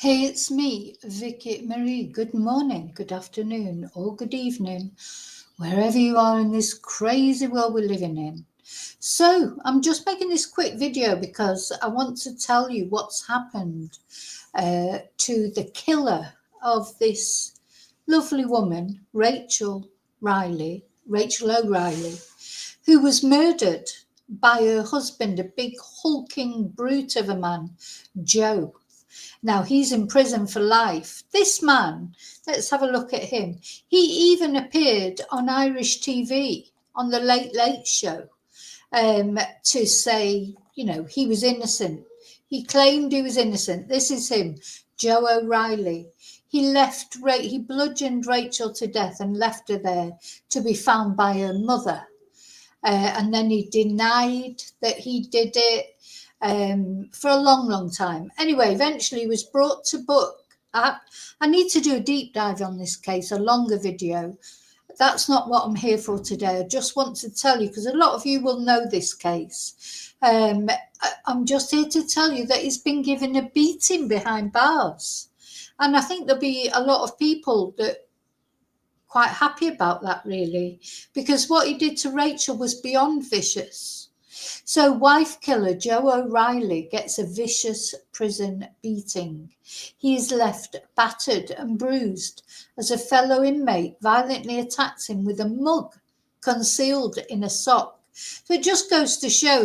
Hey, it's me, Vicky Marie. Good morning, good afternoon, or good evening, wherever you are in this crazy world we're living in. So, I'm just making this quick video because I want to tell you what's happened to the killer of this lovely woman, Rachel O'Reilly, who was murdered by her husband, a big hulking brute of a man, Joe. Now he's in prison for life. This man, let's have a look at him. He even appeared on Irish TV on the Late Late Show to say, he was innocent. He claimed he was innocent. This is him, Joe O'Reilly. He bludgeoned Rachel to death and left her there to be found by her mother. And then he denied that he did it for a long, long time. Anyway, eventually he was brought to book. I need to do a deep dive on this case, a longer video. That's not what I'm here for today. I just want to tell you, because a lot of you will know this case. I'm just here to tell you that he's been given a beating behind bars. And I think there'll be a lot of people that quite happy about that, really, because what he did to Rachel was beyond vicious. So wife killer Joe O'Reilly gets a vicious prison beating. He is left battered and bruised as a fellow inmate violently attacks him with a mug concealed in a sock. So it just goes to show,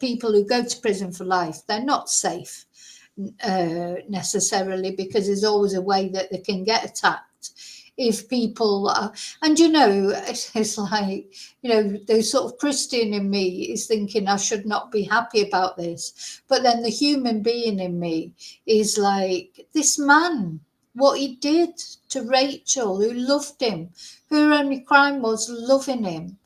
people who go to prison for life, they're not safe necessarily, because there's always a way that they can get attacked. If people are, and it's like, the sort of Christian in me is thinking I should not be happy about this, but then the human being in me is like, this man, what he did to Rachel, who loved him, her only crime was loving him,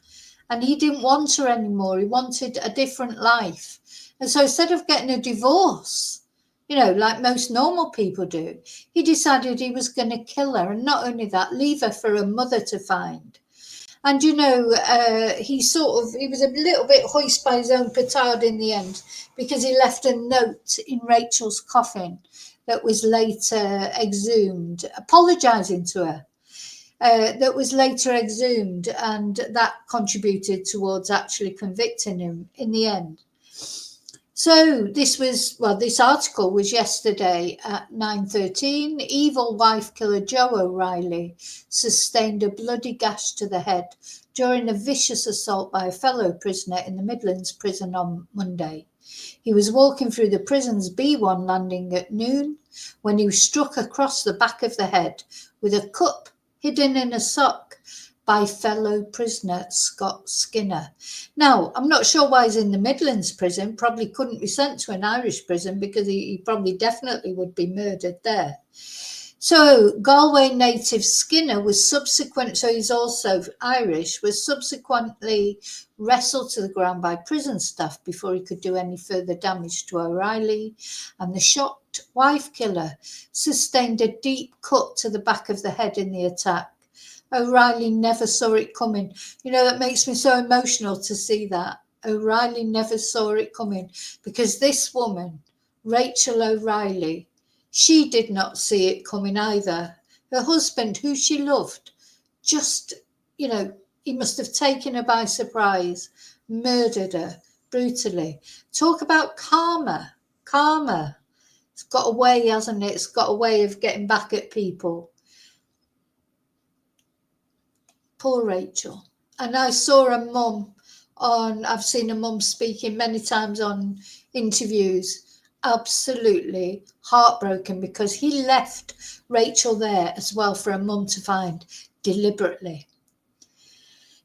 and he didn't want her anymore. He wanted a different life, and so instead of getting a divorce, like most normal people do, he decided he was going to kill her, and not only that, leave her for her mother to find. And he was a little bit hoist by his own petard in the end, because he left a note in Rachel's coffin that was later exhumed, apologising to her. That was later exhumed, and that contributed towards actually convicting him in the end. So this article was yesterday at 9:13. Evil wife killer Joe O'Reilly sustained a bloody gash to the head during a vicious assault by a fellow prisoner in the Midlands prison on Monday. He was walking through the prison's B1 landing at noon when he was struck across the back of the head with a cup hidden in a sock by fellow prisoner Scott Skinner. Now, I'm not sure why he's in the Midlands prison. Probably couldn't be sent to an Irish prison, because he probably definitely would be murdered there. So Galway native Skinner so he's also Irish, was subsequently wrestled to the ground by prison staff before he could do any further damage to O'Reilly, and the shocked wife killer sustained a deep cut to the back of the head in the attack. O'Reilly never saw it coming. That makes me so emotional to see that. O'Reilly never saw it coming, because this woman, Rachel O'Reilly, she did not see it coming either. Her husband, who she loved, just, he must have taken her by surprise, murdered her brutally. Talk about karma. Karma. It's got a way, hasn't it? It's got a way of getting back at people. Poor Rachel. And I saw a mum I've seen a mum speaking many times on interviews, absolutely heartbroken, because he left Rachel there as well for a mum to find deliberately.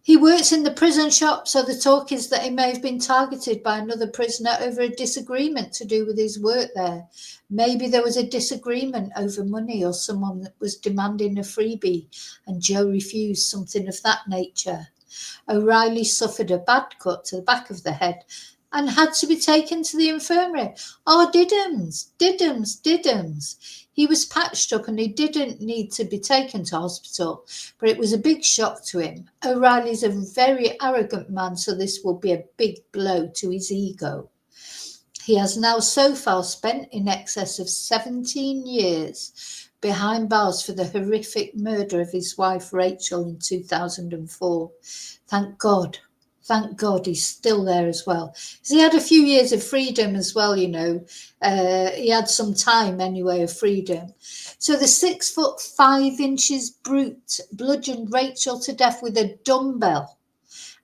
He works in the prison shop, so the talk is that he may have been targeted by another prisoner over a disagreement to do with his work there. Maybe there was a disagreement over money, or someone that was demanding a freebie and Joe refused, something of that nature. O'Reilly suffered a bad cut to the back of the head and had to be taken to the infirmary. Oh, diddums. He was patched up and he didn't need to be taken to hospital, but it was a big shock to him. O'Reilly's a very arrogant man, so this will be a big blow to his ego. He has now so far spent in excess of 17 years behind bars for the horrific murder of his wife Rachel in 2004. Thank God. Thank God he's still there as well. He had a few years of freedom as well, you know. He had some time anyway of freedom. So the 6'5" brute bludgeoned Rachel to death with a dumbbell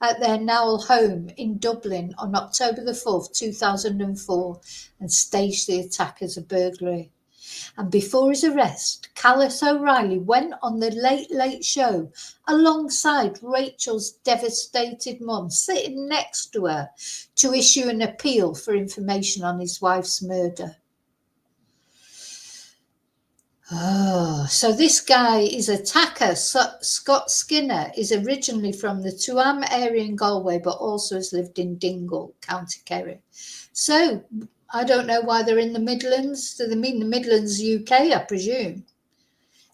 at their Knowle home in Dublin on October the 4th, 2004, and staged the attack as a burglary. And before his arrest, Callus O'Reilly went on the Late Late Show alongside Rachel's devastated mum, sitting next to her, to issue an appeal for information on his wife's murder. Oh, so this guy, his attacker, Scott Skinner, is originally from the Tuam area in Galway, but also has lived in Dingle, County Kerry. So I don't know why they're in the Midlands. Do they mean the Midlands, UK, I presume?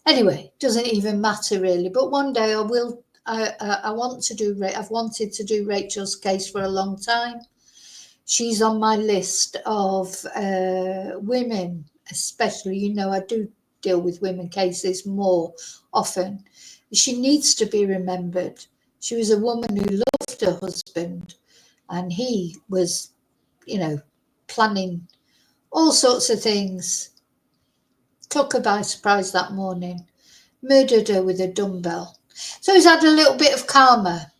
Anyway, doesn't even matter really. But one day I will. I want to do. I've wanted to do Rachel's case for a long time. She's on my list of women, especially. You know, I do deal with women cases more often. She needs to be remembered. She was a woman who loved her husband, and he was, you know, planning all sorts of things. Took her by surprise that morning, murdered her with a dumbbell. So he's had a little bit of karma.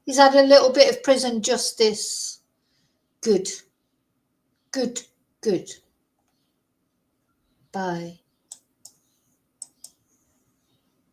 He's had a little bit of prison justice. Good. Good. Good. Bye.